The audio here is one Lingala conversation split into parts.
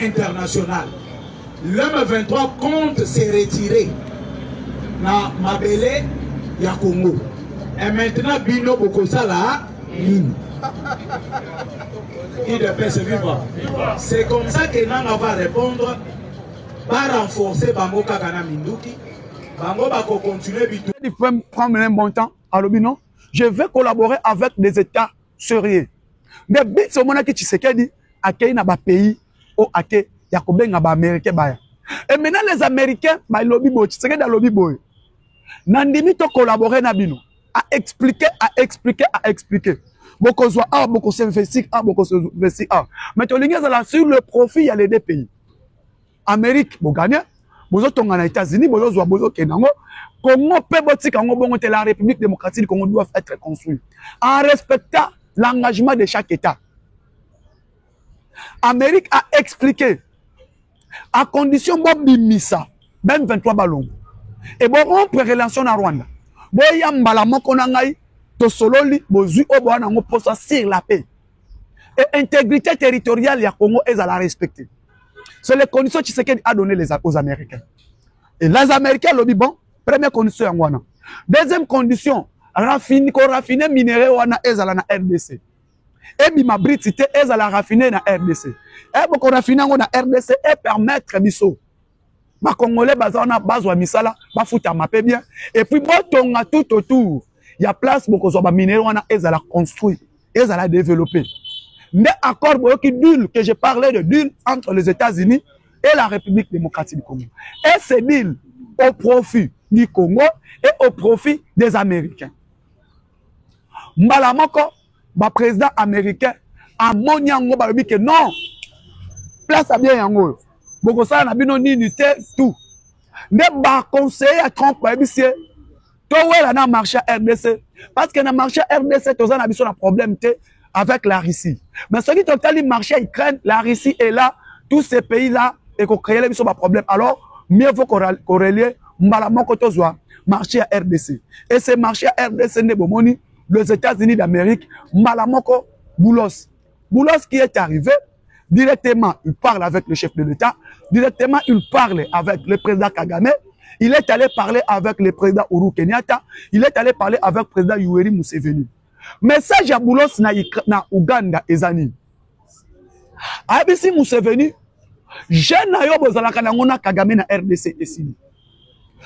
international. L'M23 compte se retirer dans Mabele ya Congo. Et maintenant, Bino Bokosala, il de paix se vivre. C'est comme ça que Nanga va répondre, va renforcer Bango Kakana Minduki, Bango Bako continuer Bitou. Il faut prendre un bon temps à l'Obino. Je vais collaborer avec des États sérieux. Mais bits au moment que tu sais qu'il dit, à quel pays ou à quel Yakoben Américain. Et maintenant les Américains, bah lobby boy, tu sais que dans lobby boy. Nandimi to collaborer Nabino, à expliquer. Beaucoup soit A, beaucoup s'investir A, beaucoup s'investir A. Mais tu là sur le profit, il y a les deux pays. Amérique, vous gagnez. Vous êtes aux États-Unis, vous êtes au Kenya. Congo peut voter la République démocratique du Congo doit être construite en respectant l'engagement de chaque État. Amérique a expliqué à condition Bob Missa, ben 23 ballons. Et bon, on peut relation à Rwanda. Bon, il y a un ballon qu'on a eu, to sololi, bozu, au bon, on peut sur la paix. Et intégrité territoriale, il y a Congo, ils à la respecter. C'est les conditions que Tshisekedi a donné aux Américains. Et les Américains, le bon, première condition, wana. Deuxième condition, raffiner minerai wana ezala na RDC. Et bima britité ezala raffiner na RDC. Et boko raffiner na RDC et permettre biso. Ba Congolais bazana bazwa misala, ba futa mapé bien. Et puis botonga tout autour. Il y a place boko zo ba minerai wana ezala construit, ezala développer. Mais accord qui deal que je parlais de deal entre les États-Unis et la République démocratique du Congo. Et ce deal au profit du Congo et au profit des Américains. Mbalamoko, le président américain, a monyango balobi que non, place à bien yango. Boko sa na bino ni unité tout. Mais ba conseiller à Trump ba bisie. To wela na marché RDC parce que na marché RDC to za na biso na problème té avec la Russie. Mais ce qui total marché Ukraine, la Russie est là, tous ces pays là et qu'on crée les biso ba problème. Alors mieux vaut corréler Mbalamoko tozwa marché à RDC. Et ce marché à RDC ne bomoni les États-Unis d'Amérique, Mbalamoko Boulos. Boulos qui est arrivé, directement il parle avec le chef de l'État, directement il parle avec le président Kagame, il est allé parler avec le président Uhuru Kenyatta, il est allé parler avec le président Yoweri Museveni. Message à Boulos na Uganda ezani. Abisi Museveni, jeune na yo bozalaka na ngona Kagame na RDC esini.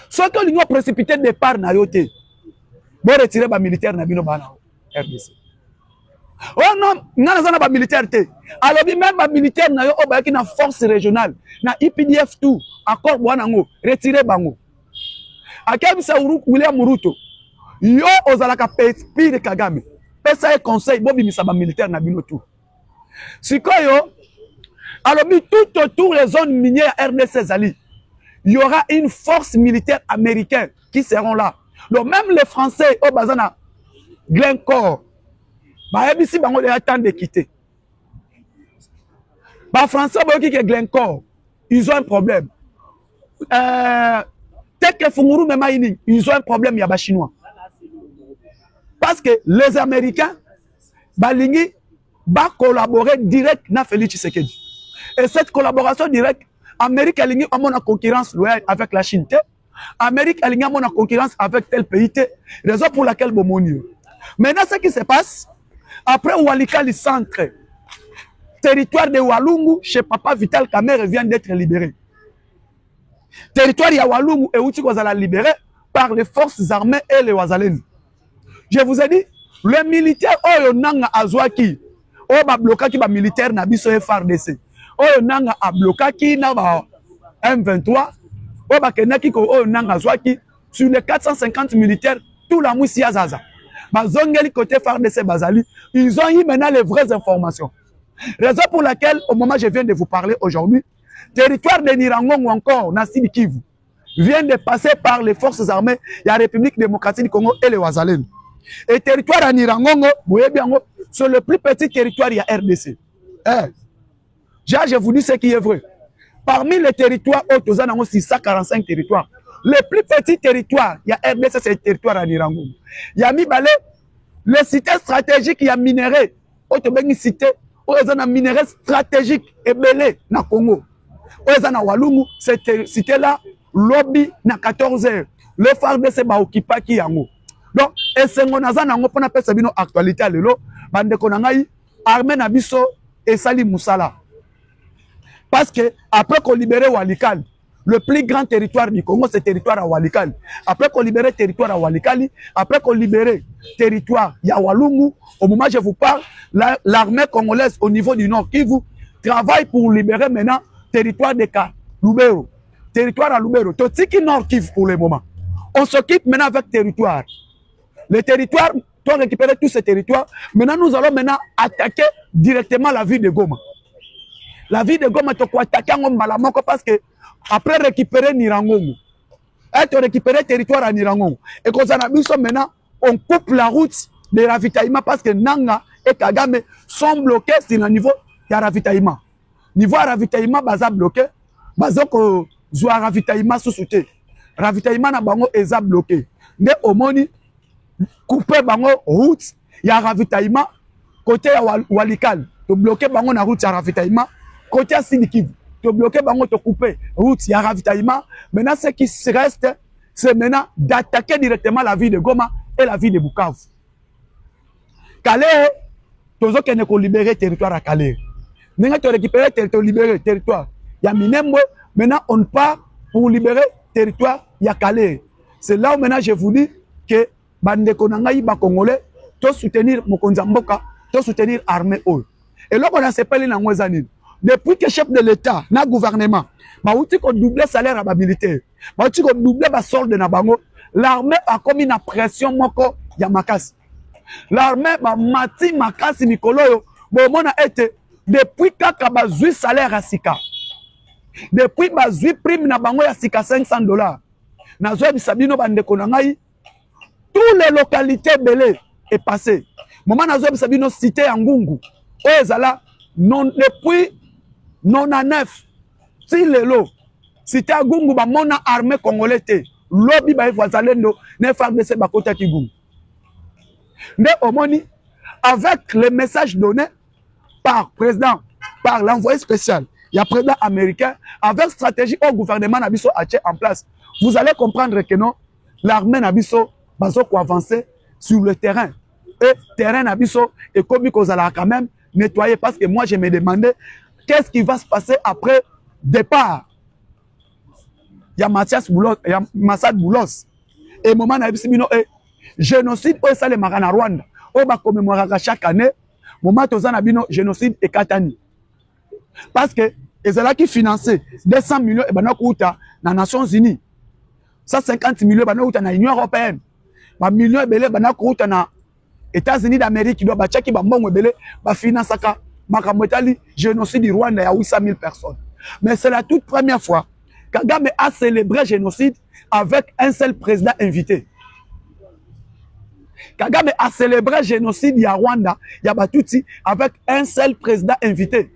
Soit que l'union précipité départ na yote. Bon retirer ba militaire na bino bana RDC. Oh non, ngana zana ba militaire te. Alors même ba militaire na yo obayaki na force régionale, na IPDF tout, accord bwana ngo, retirer bango. Akabisa William Ruto. Yo ozalaka pire Kagame. Pesa et conseil bobi misaba militaire na bino tout. Sikoyo alors tout autour les zones minières RDC Zali. Il y aura une force militaire américaine qui seront là. Donc même les Français au Bazana Glencore, bah ici bango les attendent de quitter. Bah Français qui est Glencore, ils ont un problème. Tel que Funguru même ils ont un problème il y a des Chinois. Parce que les Américains balingi va collaborer direct na Félix Tshisekedi. Et cette collaboration directe Amérique a une concurrence loyale avec la Chine. Amérique a une concurrence avec tel pays. Raison pour laquelle Bomoni. Maintenant, ce qui se passe, après Walikali centre, territoire de Walungu, chez Papa Vital Kamerhe vient d'être libéré. Territoire de Walungu et Outi Kozala libéré par les forces armées et les Wazalènes. Je vous ai dit, le militaire Oyonanga Azwaki, Oba Blokaki ba militaire Nabiso FRDC. Oyo nanga a bloqué na ba M23 oyo bakenaki ko oyo nanga zwaki sur les 450 militaires tout la mwisi ya zaza bazongeli côté FARDC bazali ils ont eu maintenant les vraies informations, raison pour laquelle au moment où je viens de vous parler aujourd'hui territoire de Nirangongo encore na Sud Kivu vient de passer par les forces armées de la République démocratique du Congo et les Wazalènes. Et territoire à Nirangongo c'est le plus petit territoire ya RDC. Je vous dis ce qui est vrai. Parmi les territoires, il y a 645 territoires. Le plus petit territoire, il y a RDC, c'est le territoire à Nirango. Il y a Mibale, les cités stratégiques, il y a minéré. Il y a cité, il y a minéré stratégique et belé dans le Congo. Oezana Walungu, c'était là, lobby na 14h. Le FARDC ba occupa ki yango. Donc, et c'est on a zanango pour na pesa bino actualité à l'élo, bande konangai, armée na biso et sali musala. Parce que, après qu'on libère Walikali, le plus grand territoire du Congo, c'est le territoire à Walikali. Après qu'on libère le territoire à Walikali, après qu'on libère le territoire à Walungu, au moment où je vous parle, l'armée congolaise au niveau du Nord Kivu travaille pour libérer maintenant le territoire de Lubero. Territoire à Lubero. Totiki Nord Kivu pour le moment. On s'occupe maintenant avec le territoire. Le territoire, tu as récupéré tous ces territoires. Maintenant, nous allons maintenant attaquer directement la ville de Goma. La ville de Goma, tu peux attaquer Malamoko parce que après récupérer Nirangongo, tu récupérer le territoire à Nirangongo. Et quand on a maintenant, on coupe la route de ravitaillement parce que Nanga et Kagame sont bloqués sur le niveau de ravitaillement. Niveau de ravitaillement, baza bloqué. Baza ko zoa ravitaillement sous-souté. Ravitaillement na bango est bloqué. Mais au moni, couper bango route, il y a ravitaillement côté Walikal. Tu bloqué bango na route, il y a ravitaillement. Côté Sinikiv, tu bloqué bango, tu coupé route, il y a ravitaillement. Maintenant, ce qui reste, c'est maintenant d'attaquer directement la ville de Goma et la ville de Bukavu. Calais, tu as libéré le territoire à Calais. Maintenant, tu as récupéré le territoire. Il y a Minemwe, maintenant on part pour libérer le territoire, il y a Calais. C'est là où maintenant je vous dis que Bande Konangaï, Congolais, tu soutenir Mokonzamboka, tu soutenir l'armée. Et là, on a séparé dans les années. Depuis que chef de l'État, na gouvernement, ma outil qu'on double salaire à la militaire, ma outil qu'on double la solde na bango, l'armée a commis une pression moko ya makasi. L'armée ma mati makasi mikolo yo, bon mon a été depuis kaka bazui salaire à sika. Depuis bazui prime na bango ya sika $500. Na zo bisabino bande konangai, toutes les localités belé est passé. Moment na zo bisabino cité ya Ngungu. Oyezala non depuis 99 si lelo cité à Gungu ba mona armée congolaise te lobby ba voisalendo ne FARDC ba kota ki Gungu. Mais au moni avec les messages donnés par président, par l'envoyé spécial, il y a président américain avec stratégie au gouvernement nabiso a en place. Vous allez comprendre que non l'armée nabiso bazo ko avancer sur le terrain. Et terrain nabiso et comme kozala quand même nettoyer parce que moi je me demandais qu'est-ce qui va se passer après départ. Il y a Mathias Boulos, il y a Massad Boulos. Et moment na bisibino et génocide au sale marana Rwanda. On va commémorer chaque année. Moment tozana bino génocide et Katani. Parce que et c'est là qui finançait 200 millions et bana kouta na Nations Unies. 150 millions bana kouta na Union européenne. Ba millions belé bana kouta na États-Unis d'Amérique qui doit bachaki ba mbongo belé ba financaka makamotali génocide du Rwanda ya 800 000 personnes. Mais c'est la toute première fois Kagame a célébré génocide avec un seul président invité. Kagame a célébré génocide ya Rwanda, ya Batuti avec un seul président invité.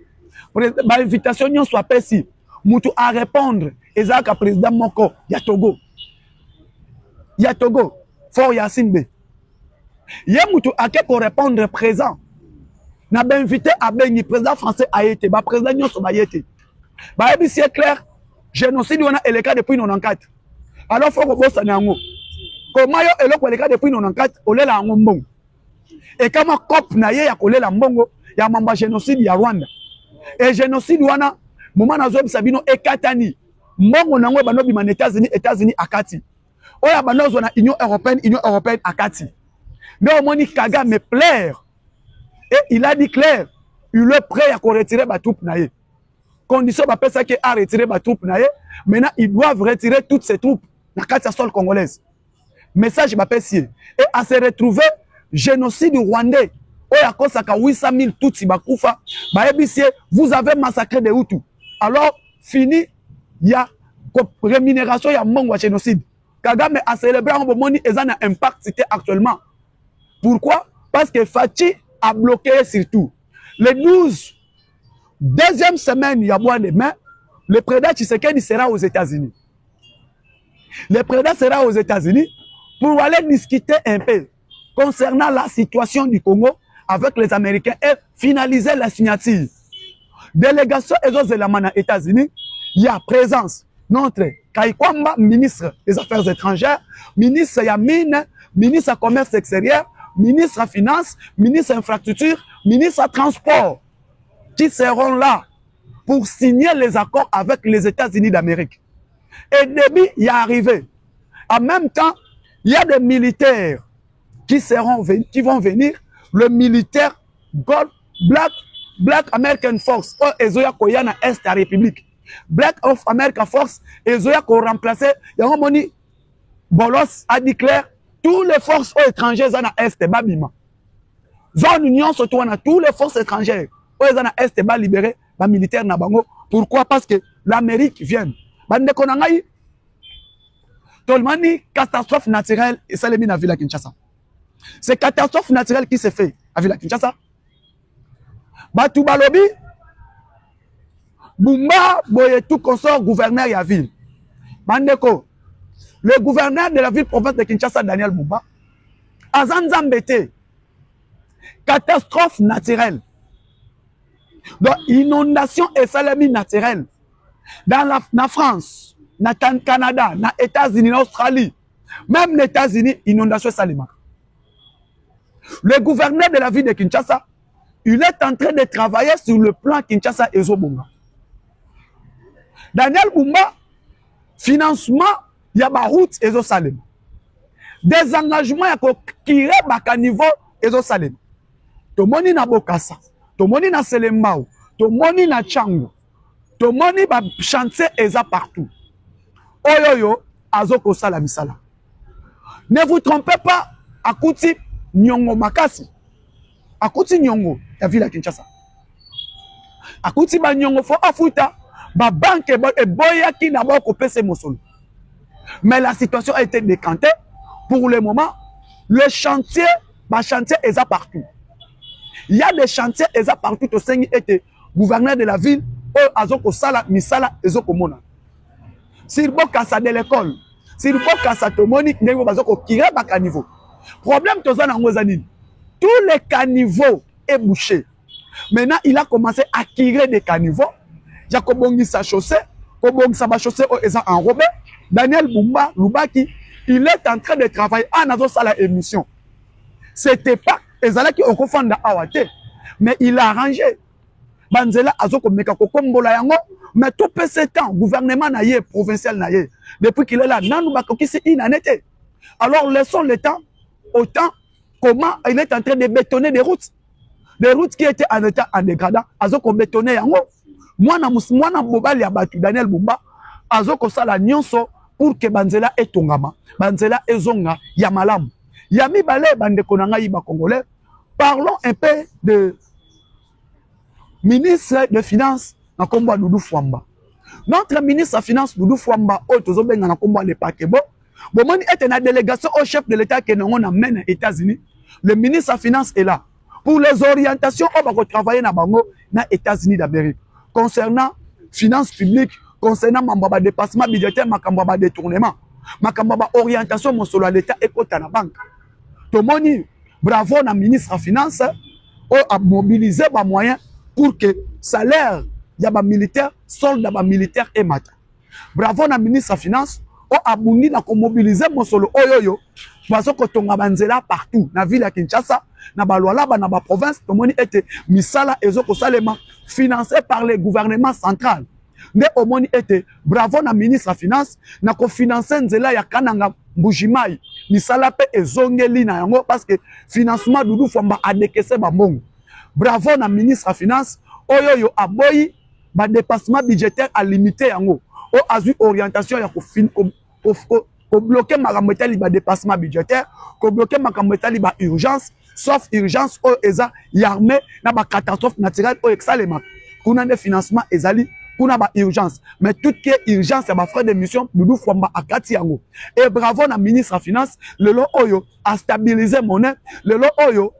Ba invitation n'y soit pas si mutu à répondre ezaka président moko ya Togo. Ya Togo, Fort Yassine. Yé mutu a ko répondre présent. Na ba invité à Bengi président français a été, ba président nyonso ba yete. Ba ebi c'est clair, génocide wana eleka depuis 94. Alors faut ko bossa nango. Comment yo eloko eleka depuis 94 olela ngo mbongo. Et kama cop na ye ya kolela mbongo ya mamba génocide ya Rwanda. Et génocide wana moment na zo bisabino ekatani. Mbongo nango banobi man États-Unis akati. Oya banozo na Union européenne akati. Mais au moni Kagame plaire. Et il a dit clair, il est prêt à retirer ma troupe naïe. Condition va ça qui a retiré ma troupe naïe. Maintenant, ils doivent retirer toutes ces troupes dans la sol congolaise. Message m'appelle si. Et à se retrouver génocide rwandais. Oya kosaka 800 000 Tutsi bakoufa. Vous avez massacré des Hutus. Alors, fini, il y a rémunération, il y a mongo génocide. Kagame a célébré un bon moni et ça a un impact actuellement. Pourquoi? Parce que Fachi a bloqué surtout. Le 12, deuxième semaine, il y a moins de mains, le président Tshisekedi sera aux États-Unis. Le président sera aux États-Unis pour aller discuter un peu concernant la situation du Congo avec les Américains et finaliser la signature. Délégation aux États-Unis, il y a présence. Notre Kaikwamba, ministre des Affaires étrangères, ministre Yamine, ministre Commerce extérieur, ministre Finances, ministre Infrastructure, ministre Transport, qui seront là pour signer les accords avec les États-Unis d'Amérique. Et Déby y est arrivé. En même temps, il y a des militaires qui vont venir, le militaire Gold, Black American Force, Ezoya Koyana Est à République. Black of America Force, Ezoya ko remplacé, Yangomoni Bolos a déclaré tous les forces étrangères dans l'Est, Babima. Zone Union, surtout, on a tous les forces étrangères. Dans l'Est, ba libéré, ba militaire na bango. Pourquoi? Parce que l'Amérique vient. Bande konangai, Tolmani, catastrophe naturelle, et ça les mis à Villa Kinshasa. C'est catastrophe naturelle qui s'est fait à Villa Kinshasa. Batou Balobi, Bumba, Boyetou, consort, gouverneur ya ville. Bandeko, le gouverneur de la ville province de Kinshasa, Daniel Bumba, Azanzambete, catastrophe naturelle. Donc, inondation et salami naturelle. Dans la France, dans le Canada, dans les États-Unis, dans l'Australie, même les États-Unis, inondation et salima. Le gouverneur de la ville de Kinshasa, il est en train de travailler sur le plan Kinshasa et Zobunga. Daniel Bumba, financement, il y a ma route et Salem. Des engagements qui sont à niveau et Salem. To moni na Bokassa, to moni na Selembao, to moni na Chango, to moni ba chantier eza partout. Oyoyo, azoko sala misala. Ne vous trompez pas, Akuti Nyongo Makasi. Akuti Nyongo, ya Villa Kinshasa. Akuti ba Nyongo fo afuta, ba banque e boya ki na ba ko pese mosolo. Mais la situation a été décantée. Pour le moment, le chantier, ba chantier eza partout. Il y a des chantiers eza partout au sein était gouverneur de la ville, azoko sala misala ezoko mona. Sur Bokassa de l'école, sur Bokassa tomoni ndeko bazoko kira ba caniveau. Problème toza na ngozanini. Tous les caniveaux est bouché. Maintenant, il a commencé à tirer des caniveaux. Jakobongi sa chaussée, Kobongi sa chaussée eza enrobé. Daniel Bumba Lubaki, il est en train de travailler en azo sala émission. C'était pas ezala qui ont confondé awate, mais il a arrangé. Banzela azoko meka kokombola yango, mais tout ce temps gouvernement naie provincial naie depuis qu'il est là nanu bakoki c'est inanete. Alors laissons le temps autant comment il est en train de bétonner des routes qui étaient en état en dégradant, azoko bétonner yango. Mwana bobali ya batu Daniel Bumba azoko sala nyonso pour que banzela etongama, banzela ezonga ya malamu. Yami bale bande konanga yiba congolais. Parlons un peu de ministre de Finances na kombo Doudou Fwamba. Notre ministre de Finances Doudou Fwamba otozobenga na kombo le pakebo. Bomoni était na délégation au chef de l'État que nous amène aux États-Unis. Le ministre de Finances est là pour les orientations on va travailler na bango na États-Unis d'Amérique concernant finances publiques, concernant mambaba dépassement budgétaire, makambaba détournement, makambaba orientation mon solo l'État et côté na banque. Tomoni bravo na ministre de Finances a mobilisé les moyens pour que salaire y a militaire, soldat militaire et mat. Bravo na ministre de Finances a bouni na mobiliser mon solo oyoyo parce que tonga banzela partout na ville ya Kinshasa na balwala ba na ba province tomoni était misala ezoko salema financé par le gouvernement central. Ne omoni était bravo na ministre de Finances na ko financer nzela ya kananga Mbujimai misala pe ezongeli na yango parce que financement Doudou Fwamba a décaissé ba mbongo. Bravo na ministre de Finances oyoyo aboyi ba dépassement budgétaire à limiter yango o azu orientation ya ko bloquer makambo ba dépassement budgétaire ko bloquer makambo ba urgence sauf urgence o eza yarmé na ba catastrophe naturelle o exalema kuna de financement ezali kuna ba urgence mais tout qui est urgence ya ba frais de mission Doudou Fwamba akati yango. Et bravo na ministre de Finances le lo oyo a stabilisé monnaie le lo oyo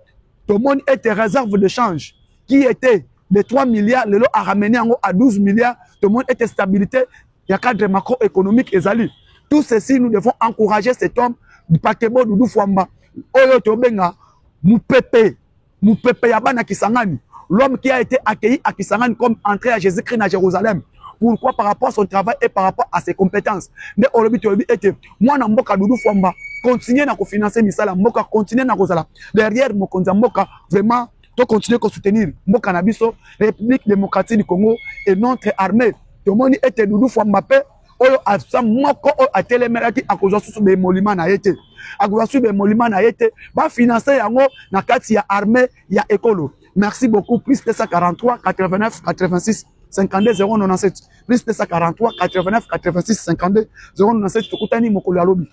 tout le monde était réserve de change qui était de 3 milliards le lo a ramené yango à 12 milliards tout le monde était stabilité ya cadre macroéconomique ezali. Tout ceci nous devons encourager cet homme du pakebo Doudou Fwamba oyo tobenga Mupepe Yabana Kisangani, l'homme qui a été accueilli à Kisangani comme entré à Jésus-Christ à Jérusalem. Pourquoi? Par rapport à son travail et par rapport à ses compétences. De olobi tolobi ete moi na mboka Doudou Fwamba continuer à financer misala mboka, continuer na kozala derrière mokonzi mboka, vraiment to continuer à soutenir mboka na biso République démocratique du Congo et notre armée. To moni ete Doudou Fwamba pe oyo asa moko oyo atelemelaki akozwa susu be molima na yete. Akozwa susu be molima na yete ba financer yango na kati ya armée ya ekolo. Merci beaucoup. Plus 243 89 86 52 097. Plus 243 89 86 52 097. Tokutani mokolo ya lobi.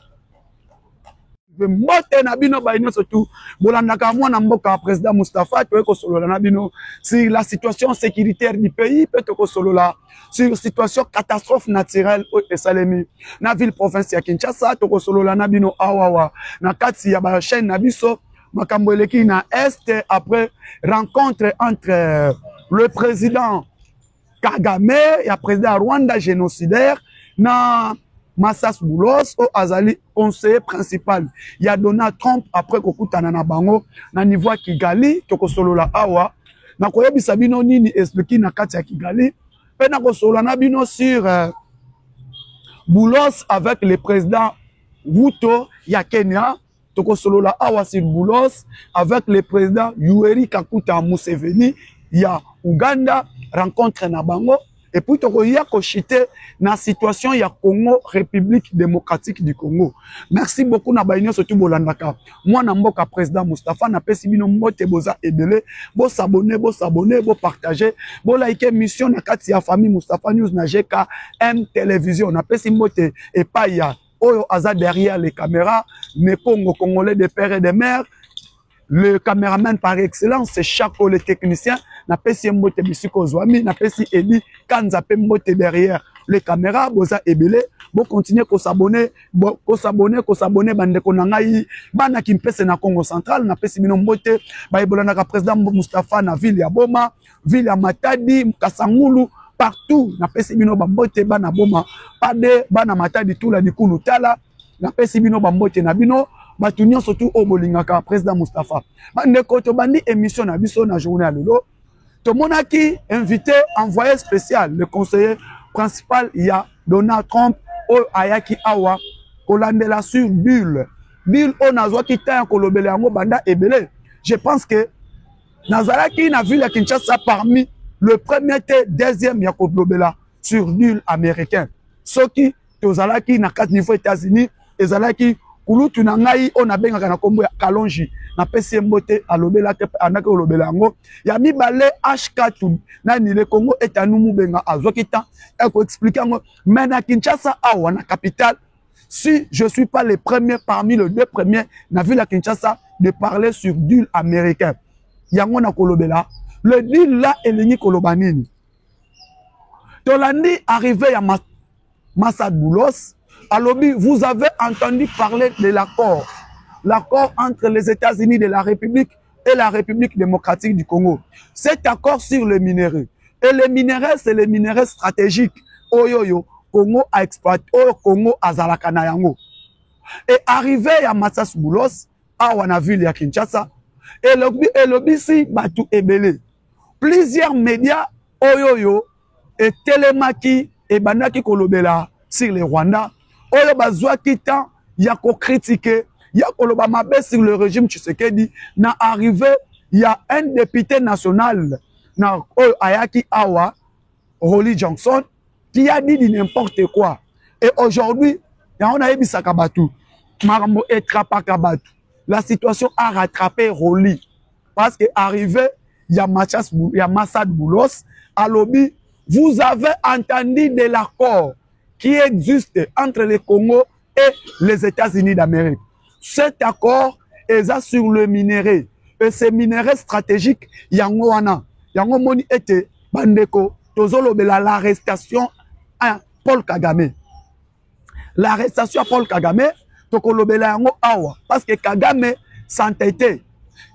Mbote na bino ba ino surtout bolandaka mwana mboka président Moustapha toyeko solola na bino sur la situation sécuritaire du pays, peut toko solola sur situation catastrophe naturelle au Esalemi na ville province ya Kinshasa, toko solola na bino awawa na kati ya ba chaîne na biso makambo eleki na est après rencontre entre le président Kagame et le président Rwanda génocidaire na Massas Boulos au Azali conseiller principal. Il y a Donald Trump après kokutana na bango na niveau Kigali toko solola awa na koyebisa bino nini expliquer na kati ya Kigali pe na ko solola na bino sur Boulos avec le président Ruto ya Kenya, toko solola awa sur Boulos avec le président Yoweri Kaguta Museveni ya Uganda, rencontre na bango. Et puis, il y a cochité dans la situation ya Congo, République démocratique du Congo. Merci beaucoup na baïnyo surtout bolandaka. Moi na mboka président Moustapha na pesi bino mbote boza ebele, bo s'abonner, bo partager, bo like mission na kati ya famille Moustapha News na GKM télévision. Na pesi mbote et pas ya oyo aza derrière les caméras, mais Congo congolais de père et de mère. Le caméraman par excellence, c'est Chaco le technicien. Na pesi mbote bisiko zwami, na pesi Eli kanza pe mbote derrière les caméras, boza ebele, bo continuer ko s'abonner bande ko na ngai bana ki mpese na Congo central, na pesi bino mbote ba ebolana ka président Moustapha na ville ya Boma, ville ya Matadi, Kasangulu, partout na pesi bino ba mbote bana Boma, pade bana Matadi tout la dikulu tala, na pesi bino ba mbote na bino batu nyonso surtout au bolingaka président Moustapha. Bande ko to bandi émission na biso na journée à lelo. Tout le monde a qui invité, envoyé spécial, le conseiller principal, il y a Donald Trump, au Ayaki Awa, Kolandela sur Bulle. Bulle, on a joué qui t'a un kolobele en banda ebele. Je pense que Nazaraki n'a vu la Kinshasa parmi le premier et deuxième Yakolobela sur Bulle américain. Ce qui, Tozalaki n'a 4 niveaux États-Unis, et Zalaki, Kulutu na ngai on a benga kana kombo ya Kalonji na pesi mbote alobela te anaka olobela ngo ya mibale H4 na ni le Congo etanumu benga azokita e ko expliquer ngo mais na Kinshasa awa na capitale si je suis pas le premier parmi les 2 premiers na ville à Kinshasa de parler sur deal américain yango na kolobela le deal là elingi kolobanini tolandi arrivé ya Massad Boulos. Alors, vous avez entendu parler de l'accord. L'accord entre les États-Unis de la République et la République démocratique du Congo. Cet accord sur les minéraux. Et les minéraux, c'est les minéraux stratégiques. Oyoyo, Congo a exploité, Congo a Zalakana yango. Et arrivé à Massas Boulos, à Wanaville à Kinshasa, et le bisi Batu Ebele. Plusieurs médias, Oyoyo, et Télémaki, et Bandaki Kolobela, sur les Rwandais. Oyo bazwa kitan ya ko critiquer ya koloba mabe sur le régime Tshisekedi na arrivé il y a un député national na oyo Ayaki Awa Rolly Johnson qui a dit n'importe quoi et aujourd'hui on a ebisaka batu marambo etrapaka batu la situation a rattrapé Rolly parce que arrivé il y a Massad Boulos à lobby vous avez entendu de l'accord qui existe entre le Congo et les États-Unis d'Amérique. Cet accord est sur le minerai. Et ces minéraux stratégiques, yango wana, yango moni ete bandeko, tozolo bela l'arrestation à Paul Kagame. L'arrestation à Paul Kagame, tokolo bela yango awa, parce que Kagame s'entêtait.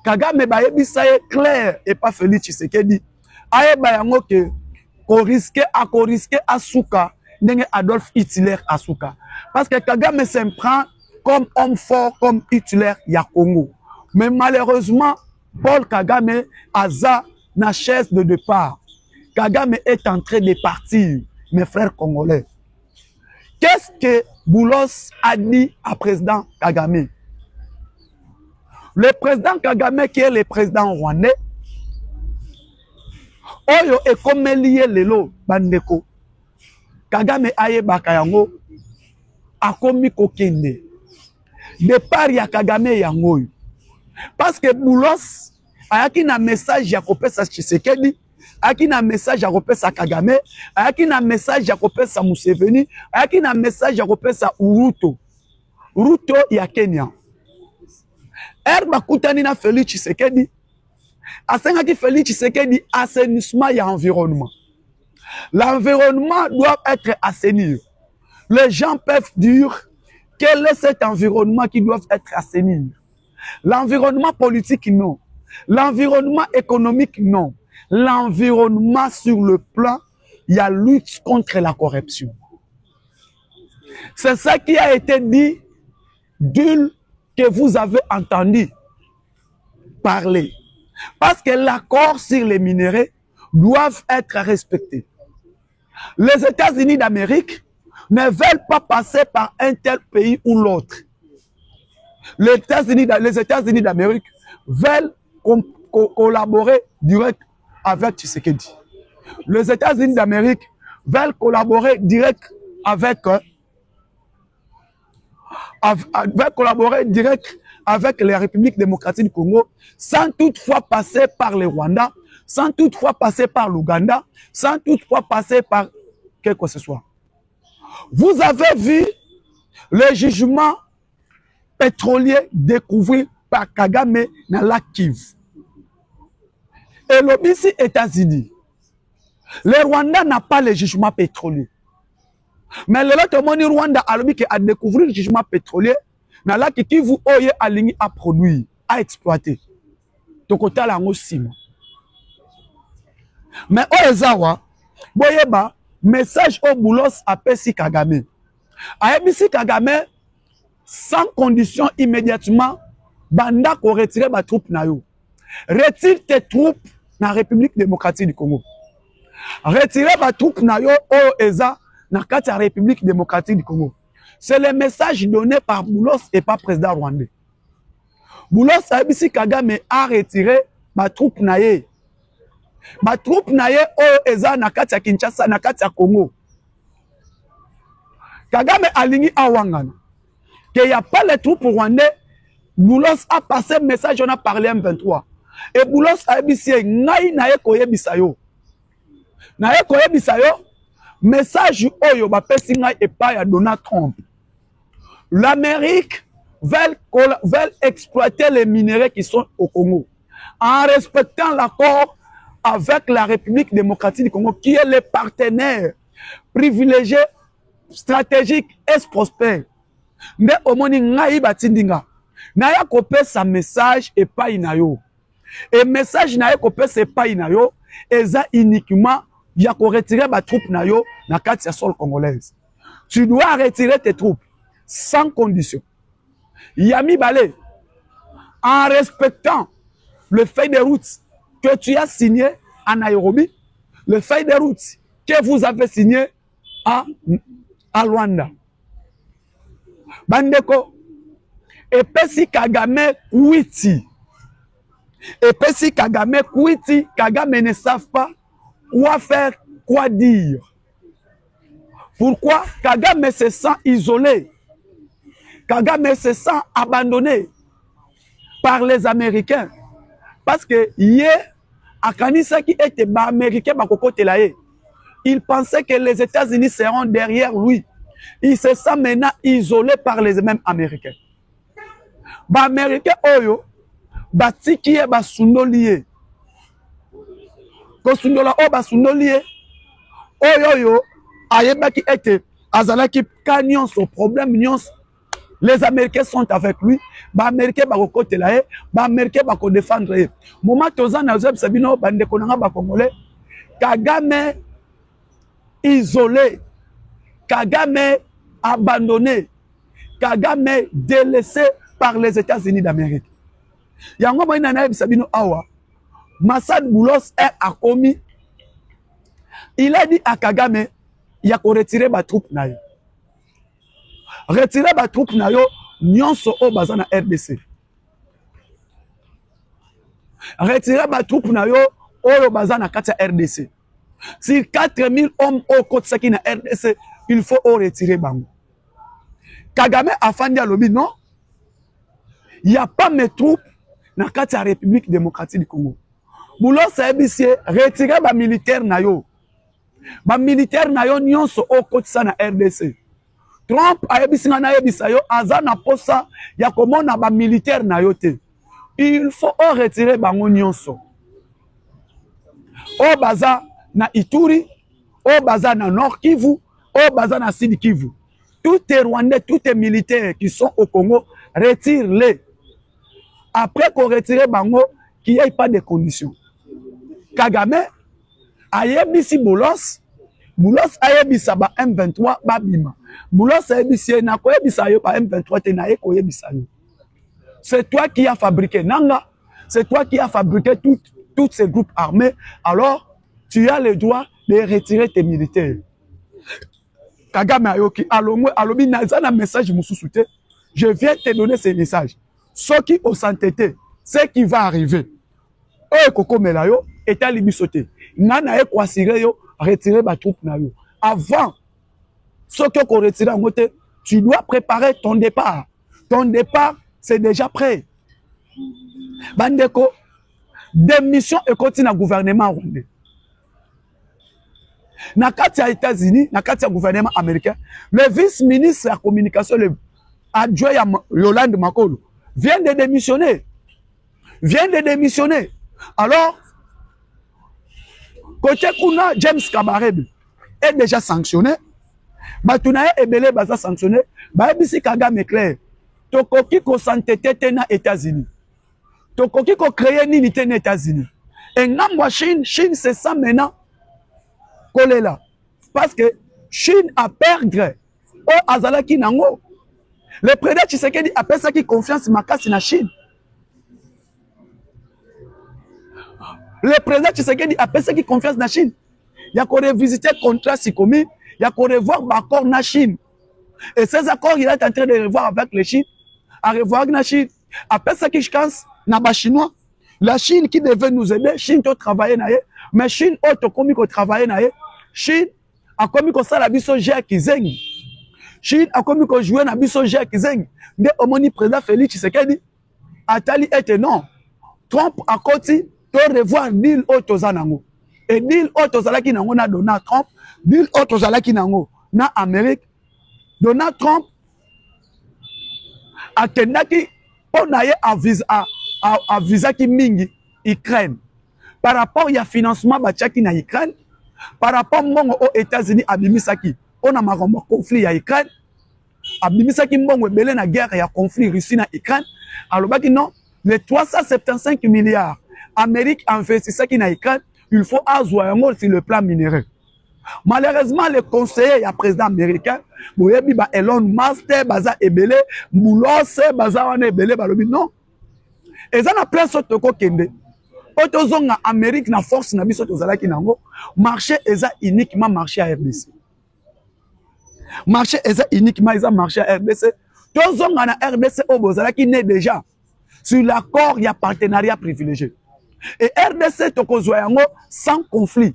Kagame ba yebisaye clair et pas Félix Tshisekedi. Aye ba yango que ko risquer à souka. Adolf Hitler Asuka. Parce que Kagame s'en prend comme homme fort, comme Hitler ya Congo. Mais malheureusement, Paul Kagame a na chaise de départ. Kagame est en train de partir. mes frères congolais. Qu'est-ce que Boulos a dit à président Kagame? Le président Kagame qui est le président rwandais, Oyo est comme lié lelo bandeko. Kagame aye bakayango akomi kokende. Départ ya Kagame yango. Parce que Boulos ayaki na message ya kopesa Tshisekedi, ayaki na message ya kopesa Kagame, ayaki na message ya kopesa Museveni, ayaki na message ya kopesa Ruto ya Kenya. Bakutani na Félix Tshisekedi, asengaki Félix Tshisekedi assainissement ya environnement. L'environnement doit être assaini. Les gens peuvent dire quel est cet environnement qui doit être assaini. L'environnement politique, non. L'environnement économique, non. L'environnement sur le plan, il y a lutte contre la corruption. C'est ça qui a été dit d'ul que vous avez entendu parler. Parce que l'accord sur les minéraux doivent être respectés. Les États-Unis d'Amérique ne veulent pas passer par un tel pays ou l'autre. Les États-Unis d'Amérique veulent collaborer direct avec Tshisekedi. Les États-Unis d'Amérique veulent collaborer direct avec la République démocratique du Congo, sans toutefois passer par le Rwanda, sans toutefois passer par l'Ouganda, sans toutefois passer par quelque que ce soit. Vous avez vu le jugement pétrolier découvert par Kagame dans la Kivu. Et l'obéissance États-Unis. Le Rwanda n'a pas le jugement pétrolier. Mais le Rwanda a découvert le jugement pétrolier dans la Kivu oye aligné à produire, à exploiter. Donc côté la ngosima. Mais oezawa boyeba message au Boulos à Pessi Kagame. A Pessi Kagame sans condition immédiatement banda ko retirer ba troupes na yo. Retire tes troupes na République démocratique du Congo. Retirer ba troupes na yo o eza na kati ya République démocratique du Congo. C'est le message donné par Boulos et par président rwandais. Boulos a Pessi Kagame a retiré ba troupes na ye. Ba troupe na ye o eza na kati ya Kinshasa na kati ya Congo. Kagame alingi awangana. Qu'il n'y a pas les troupes rwandais, Boulos a passé le message, on a parlé M23. Et Boulos a dit, ngai na ye koye bisayo. Na ye koye bisayo, message oyo ba pesi ngai et pas ya Donald Trump. L'Amérique veut exploiter les minéraux qui sont au Congo. En respectant l'accord avec la République démocratique du Congo, qui est le partenaire privilégié, stratégique et prospère. Mais au moment ngai batindinga, na ya kopesa message et pas inayo. Et message na ya kopesa et pas inayo, eza uniquement ya ko retirer ba troupes na yo na kati ya sol congolaise. Tu dois retirer tes troupes sans condition. Yami Balé, en respectant le feuille de route que tu as signé à Nairobi, le feuille de route que vous avez signé à Luanda. Bandeko, et Pessi Kagame Kouiti. Et Pessi Kagame Kouiti, Kagame ne savent pas quoi faire, quoi dire. Pourquoi Kagame se sent isolé? Kagame se sent abandonné par les Américains. Parce que hier, à Kanisa qui était américain, il pensait que les États-Unis seront derrière lui. Il se sent maintenant isolé par les mêmes Américains. Les Américains, oyo, batiki e basundoliye. Kosundola o basundoliye. Oyo, ayebaki ete, azalaki kanyon son problème, les Américains sont avec lui. Les Américains vont côté là, les Américains vont défendre. Moment tozan azeb sabino bande konanga ba congolais. Kagame isolé, Kagame abandonné, Kagame délaissé par les États-Unis d'Amérique. Yango mo ina na sabino awa. Massad Boulos est commis. Il a dit à Kagame, il y a qu'on retirer ma troupe na yo. Retirer ma troupe na yo, nyonso o baza na RDC. Retirer ma troupe na yo, o baza na kati ya RDC. Si 4000 hommes au côté saki na RDC, il faut o retirer bango. Kagame afandi alobi non. Il n'y a pas mes troupes dans la République démocratique du Congo. Boulot c'est retirer ba militaire na yo. Ba militaire na yo nyonso au côté ça na RDC. Trump a yebisi na yebisa yo azana posa ya komona ba militaire na yo te. Il faut retirer bango nyonso. O baza na Ituri, o baza na Nord Kivu, o baza na Sud Kivu. Tous les Rwandais, tous les militaires qui sont au Congo, retire-les. Après qu'on retire bango, qu'il n'y ait pas de conditions. Kagame, ayebisi Boulos, Boulos ayebisa ba M23 babima. Boulos ayebisi na koyebisa yo ba M23 te na ye koyebisa yo. C'est toi qui as fabriqué Nanga, c'est toi qui as fabriqué tous ces groupes armés. Alors, tu as le droit de retirer tes militaires. Kagame ayoki alongwe alobi naza na message mususu te. Je viens te donner ces messages. Ce qui au santété, ce qui va arriver. Oh koko melayo etali bisote. Nana e kwasire yo retirer ba troupe na yo. Avant ce que qu'on retire en côté, tu dois préparer ton départ. Ton départ c'est déjà prêt. Bandeko démission et continue au gouvernement rwandais. Na kati ya États-Unis, na kati ya gouvernement américain, le vice-ministre de la communication, le adjoint Yolande Makolo, vient de démissionner. Alors, côté Kuna, James Kabarebe est déjà sanctionné. Batunaye Ebele baza sanctionné. Baebisi Kagame clair. Tokoki ko s'entêter na États-Unis. Tokoki ko créer ni unité na États-Unis. Et ngambwa Chine c'est ça maintenant. Kolela. Parce que Chine a perdre. O azalaki nango. Le président Tshisekedi appelle ça qui confiance makasi na Chine. Le président Tshisekedi appelle ça qui confiance na Chine. Il y a qu'on revisiter le contrat Sikomi, il y a qu'on revoir l'accord na Chine. Et ces accords, il est en train de revoir avec les Chine, à revoir na Chine. Appelle ça qui je pense na ba chinois. La Chine qui devait nous aider, Chine to travailler na ye, mais Chine auto komi ko travailler na ye. Chine a komi ko sala biso gère kizengi. Chine a komi ko jouer na biso gère kizengi. Mais au moni président Félix Tshisekedi atali était non. Trump a côté to revoir deal auto zanango. Et deal auto zalaki nango na Donald Trump, deal auto zalaki nango na Amérique. Donald Trump a kendaki pour naye a visa ki mingi Ukraine. Par rapport à financement bachaki na Ukraine, par rapport mbongo aux États-Unis abimisaki on a maromba conflit ya Ukraine, abimisaki mbongo belé na guerre ya conflit Russie na Ukraine. Alors baki non, les 375 milliards Amérique investissaki na Ukraine, il faut azwa sur le plan minéraire. Malheureusement, les conseillers et président américain, Boyebi ba Elon Musk, baza ebele, Moulos, baza wane ebele, balobi non. Et ça na plein sorte ko kende. Otozonga Amérique na force na biso tozalaki nango, marché eza uniquement marché à RDC. Marché eza uniquement eza marché à RDC. Tozonga na RDC o bozalaki né déjà sur l'accord, il y a partenariat privilégié. Et RDC tokozwa yango sans conflit.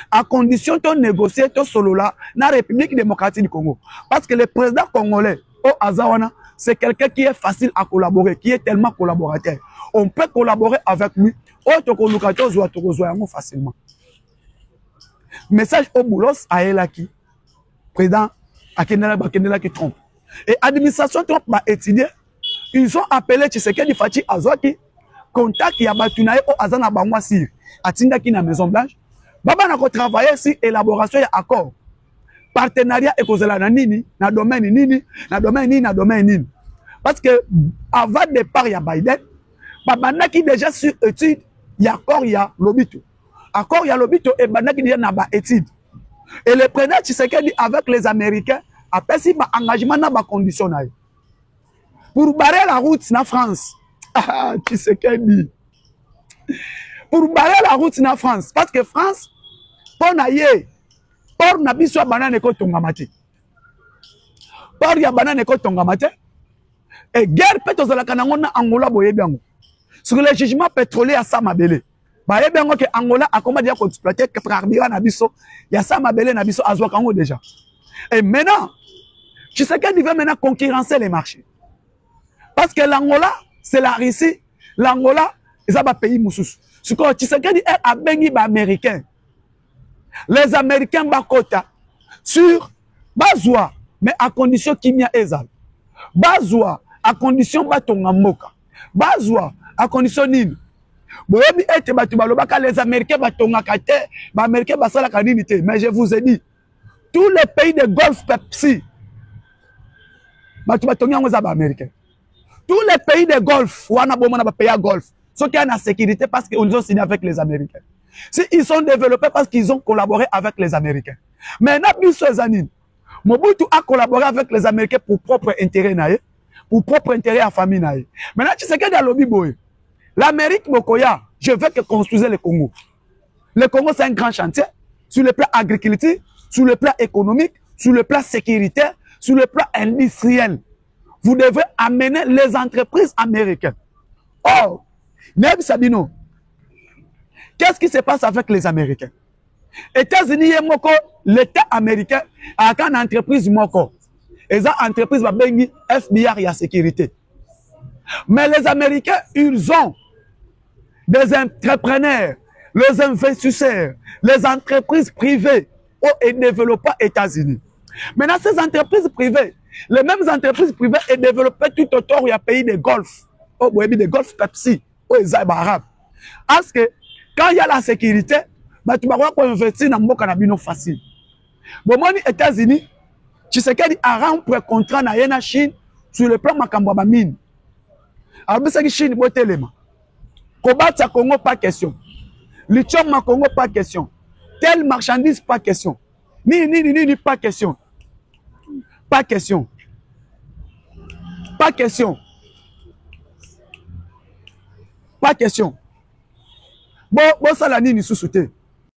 À condition de négocier tout solo là dans la République démocratique du Congo. Parce que le président congolais, au Azawana, c'est quelqu'un qui est facile à collaborer, qui est tellement collaborateur. On peut collaborer avec lui, facilement. Message au Boulos à Elaki, président Akenela qui trompe. Et l'administration Trump va étudier. Ils ont appelé Tshisekedi Fachi Azwaki, contact Yabatunaye au Azana Bangwasir, à Tindaki na Maison Blanche. Baba na ko travailler sur élaboration ya accord. Partenariat ekozela na nini, na domaine nini, na domaine nini, na domaine nini. Parce que avant départ ya Biden, baba na ki déjà sur étude, ya accord ya lobito. Accord ya lobito et bana ki déjà na ba étude. Et le président Tshisekedi avec les Américains a pris ba engagement na ba condition na. Pour barrer la route na France. Ah, Tshisekedi. Pour barrer la route na France parce que France pour Or na biso ya banane ko tongama te. Or ya banane ko tongama te. Et guerre peut tozalaka nango na Angola boyebi yango. Sur le jugement pétrolier à Samabele. Boyebi yango ke Angola a comment dire qu'on exploiter que carburant na biso, ya Samabele na biso azwa kango déjà. Et maintenant, tu sais qu'il veut maintenant concurrencer les marchés. Parce que l'Angola, c'est la Russie. L'Angola, c'est un pays moussous. Ce que tu sais qu'il est à Bengi américain. Les Américains bakota sur Bazoua, mais à condition qu'il y a Ezal. Bazoua, à condition batonga moka. Bazoua, à condition nini. Boyebi ete batu balobaka les Américains batonga kate, ba Américains basala kanini. Mais je vous ai dit, tous les pays de Golfe Pepsi, batu batonga ngoza ba Américains. Tous les pays de Golfe, wana bomona ba pays à Golfe, ceux qui ont la sécurité parce qu'ils ont signé avec les Américains. Si ils sont développés parce qu'ils ont collaboré avec les Américains. Maintenant, Mobutu a collaboré avec les Américains pour propre intérêt, pour propre intérêt à la famille. Maintenant, tu sais qu'il y a le lobby boy. L'Amérique, Mokoya, je veux que construise le Congo. Le Congo, c'est un grand chantier sur le plan agriculture, sur le plan économique, sur le plan sécuritaire, sur le plan industriel. Vous devez amener les entreprises américaines. Or, même Sabino, qu'est-ce qui se passe avec les Américains? États-Unis, l'État américain a une entreprise moko. Et cette entreprise va bénir FBI et la sécurité. Mais les Américains, ils ont des entrepreneurs, les investisseurs, les entreprises privées et développées aux États-Unis. Maintenant, ces entreprises privées, les mêmes entreprises privées sont développées tout autour du pays de Golfe. Au pays de Golfe Pepsi, aux Arabes. Parce que quand il y a la sécurité, tu vas investir dans le canabino facile. Bon, moi, aux États-Unis, tu sais qu'il y a un contrat dans la Chine sur le plan de mine. Alors, c'est que Chine, c'est l'élément. Combattre Congo, pas question. Lithium, Congo, pas question. Telle marchandise, pas question. Ni, pas question. Pas question. Pas question. Pas question. Bon, ça la nini sous-souté.